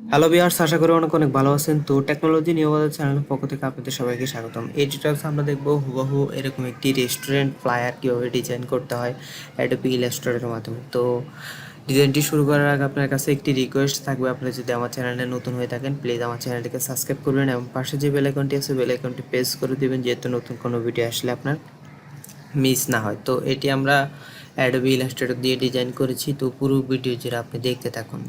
Hello viewers, আশা করি অনেক অনেক ভালো আছেন। তো টেকনোলজি নিয়ে আমাদের চ্যানেলের পক্ষ থেকে আপনাদের সবাইকে স্বাগতম। এই টিউটোরিয়ালসে আমরা দেখব হুবহু এরকম একটি রেস্টুরেন্ট ফ্লায়ার কীভাবে ডিজাইন করতে হয় অ্যাডোবি ইলাস্ট্রেটরের মাধ্যমে। তো ডিজাইনটি শুরু করার আগে আপনার কাছে একটি রিকোয়েস্ট থাকবে, আপনি যদি আমার চ্যানেলে নতুন হয়ে থাকেন প্লিজ আমার চ্যানেলটিকে সাবস্ক্রাইব করবেন এবং পাশে যে বেল আইকনটি আছে বেল আইকনটি প্রেস করে দেবেন, যেহেতু নতুন কোনো ভিডিও আসলে আপনার মিস না হয়। তো এটি আমরা অ্যাডোবি ইলাস্ট্রেটর দিয়ে ডিজাইন করেছি। তো পুরো ভিডিও যেটা আপনি দেখতে থাকুন।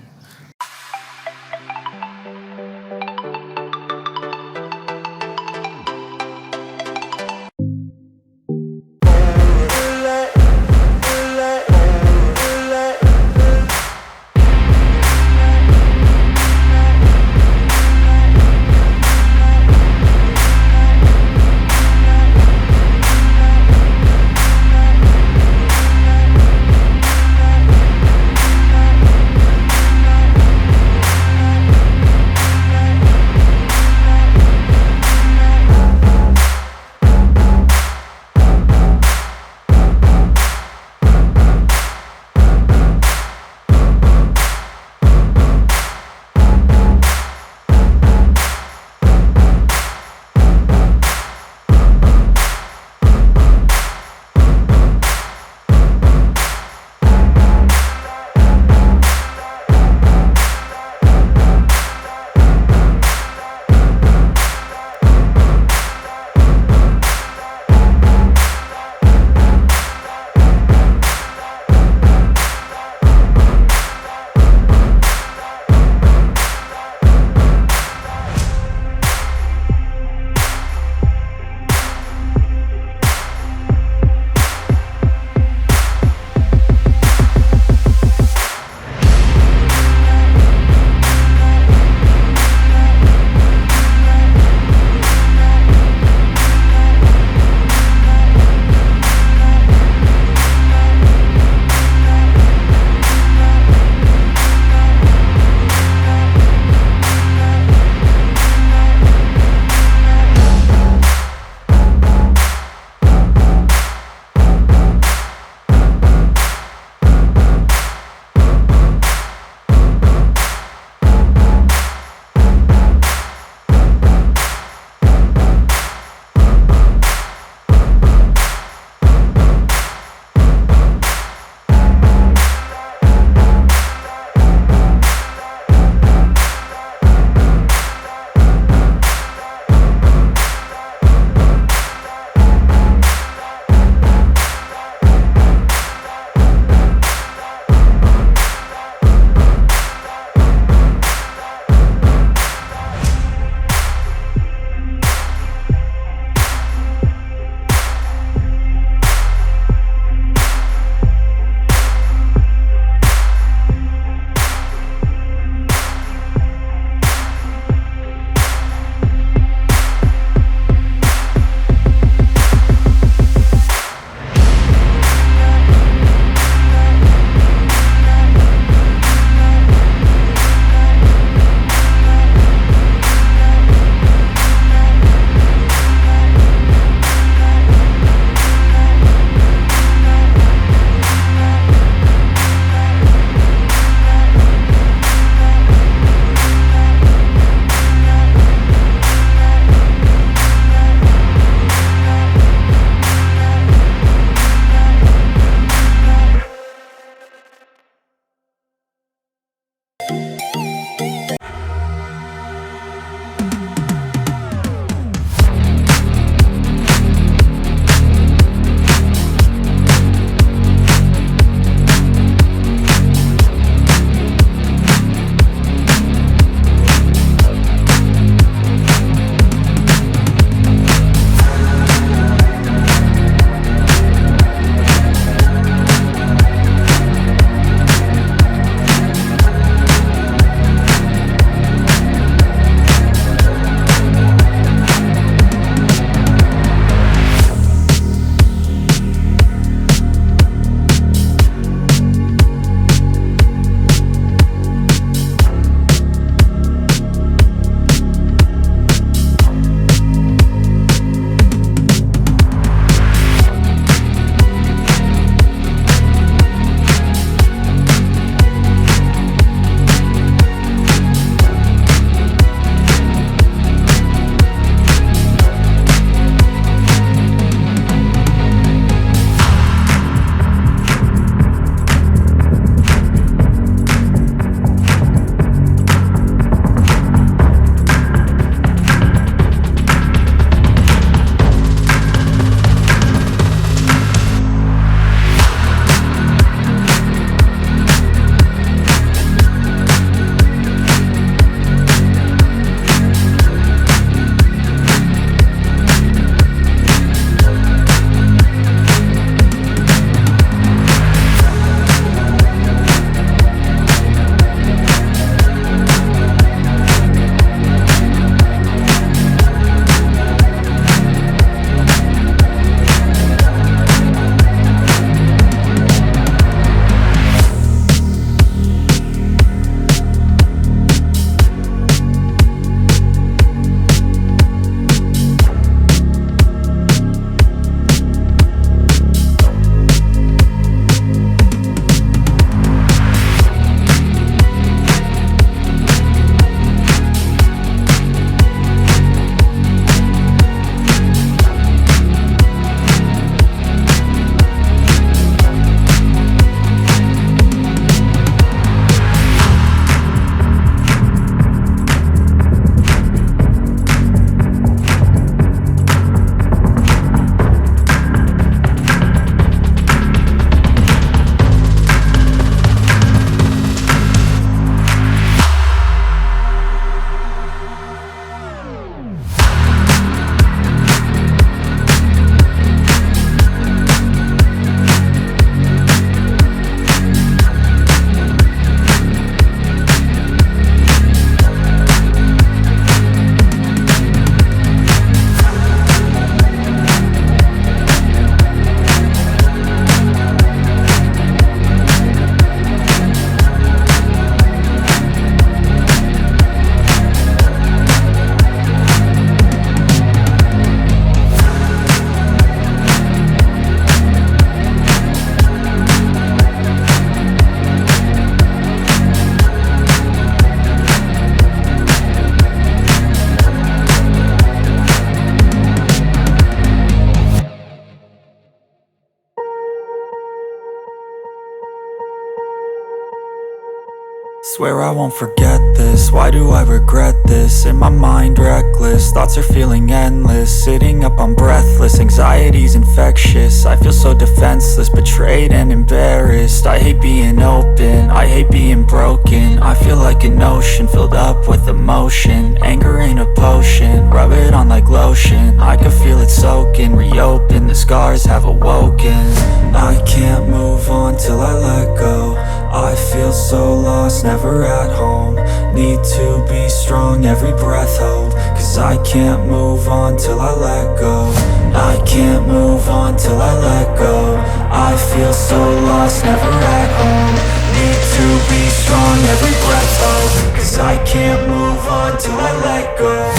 Swear I won't forget this, why do I regret this? In my mind reckless, thoughts are feeling endless. Sitting up I'm breathless, anxiety's infectious. I feel so defenseless, betrayed and embarrassed. I hate being open, I hate being broken. I feel like an ocean filled up with emotion. Anger ain't a potion, rub it on like lotion. I can feel it soaking, reopen, the scars have awoken. I can't move on till I let go. I feel so lost, never at home. Need to be strong, every breath hold. Cause I can't move on till I let go. I can't move on till I let go. I feel so lost, never at home. Need to be strong, every breath hold. Cause I can't move on till I let go.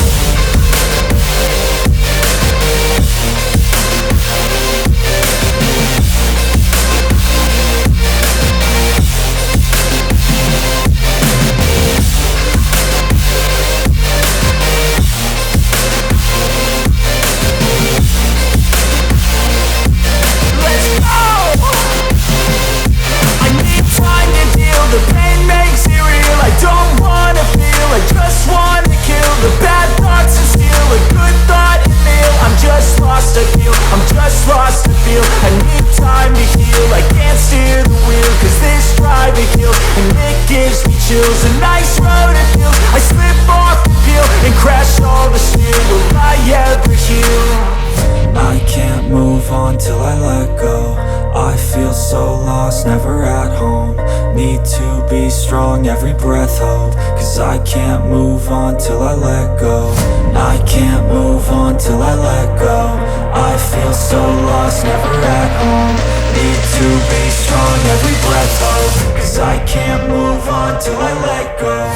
The pain makes it real, I don't wanna feel, I just wanna kill the bad thoughts and steal a good thought and meal. I'm just lost, I feel, I'm just lost, I feel. I need time to heal, I can't steer the wheel. Cause this drive to kill, and it gives me chills. A nice road it feels, I slip off the peel and crash all the steel. Will I ever heal? I can't move on till I let go. I feel so lost, never at home. Need to be strong, every breath hold. Cause I can't move on till I let go. I can't move on till I let go. I feel so lost, never at home. Need to be strong, every breath hold. Cause I can't move on till I let go.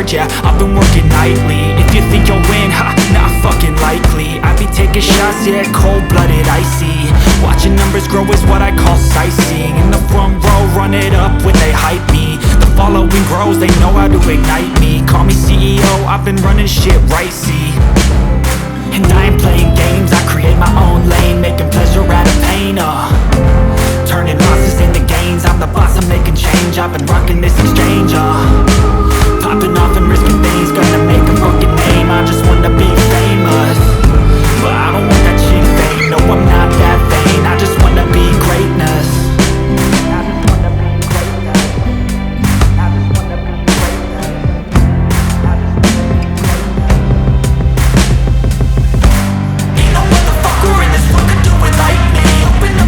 Yeah, I've been working nightly. If you think you'll win, ha, not fucking likely. I be taking shots, yeah, cold-blooded, icy. Watching numbers grow is what I call sightseeing. In the front row, run it up when they hype me. The following grows, they know how to ignite me. Call me CEO, I've been running shit right, see. And I ain't playing games, I create my own lane. Making pleasure out of pain, turning losses into gains. I'm the boss, I'm making change. I've been rocking this exchange, popping off and risking things, gonna make a fucking name. I just wanna be famous, but I don't want that cheap fame. No, I'm not that vain, I just wanna be greatness. I just wanna be greatness. I just wanna be greatness. I just wanna be greatness. Ain't no motherfucker in this world could do it like me. Open up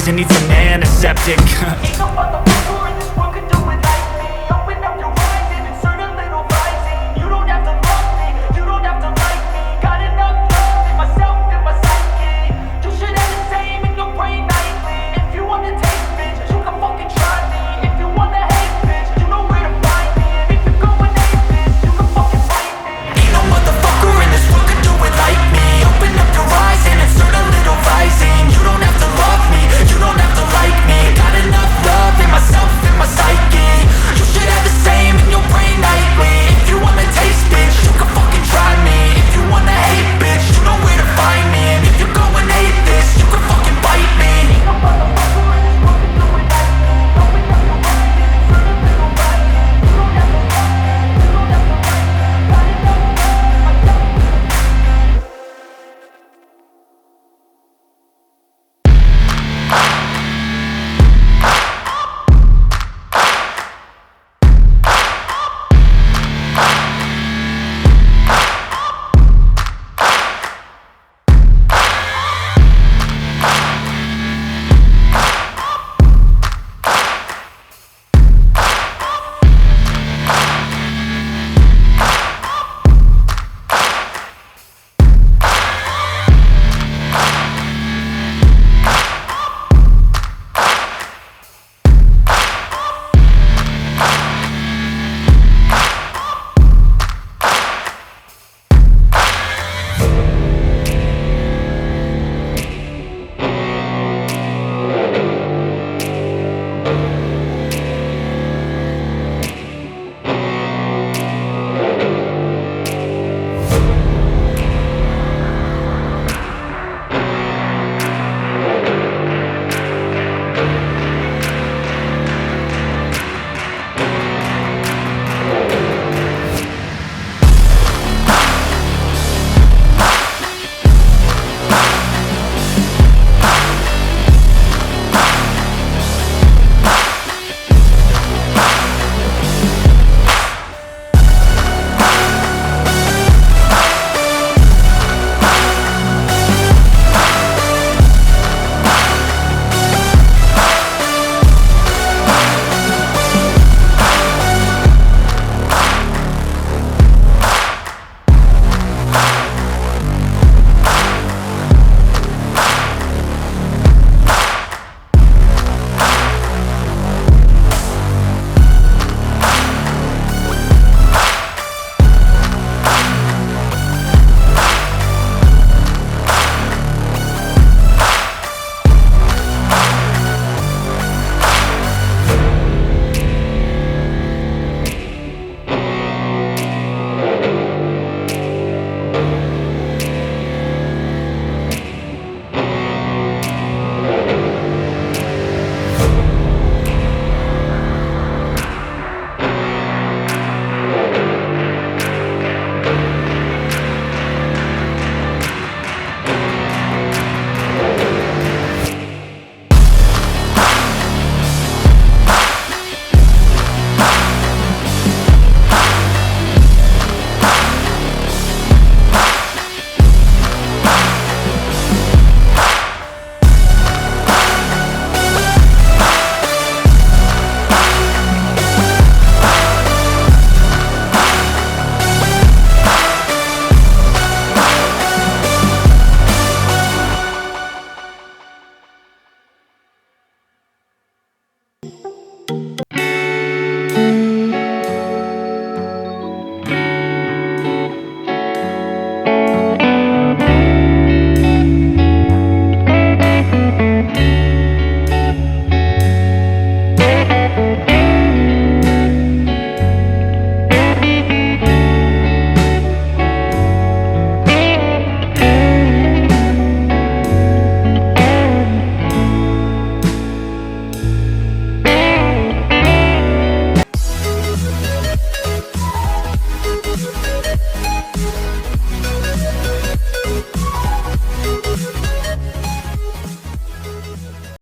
reason needs some antiseptic. Ain't no motherfucker in this world could do it like me. Open up your eyes and insert a little rising. You don't have to love me, you don't have to like me. Got enough love in myself and my psyche. You should have the same in your brain nightly. If you wanna taste, bitch, you can fucking try me. If you wanna hate, bitch, you know where to find me. And if you're going hate, bitch, you can fucking fight me. Ain't no motherfucker in this world could do it like me. Open up your eyes and insert a little rising. You don't have to love me, you don't have to like me. Got enough love in myself and my psyche. You should have the same in your brain nightly. If you wanna taste, bitch, you can fucking try me. If you wanna hate, bitch, you know where to find me. And if you're going hate this, you can fucking bite me. Ain't no motherfucker in this world could do it like me. Open up your eyes and insert a little rising. You don't have to love me, you don't have to like me. Got enough love in myself.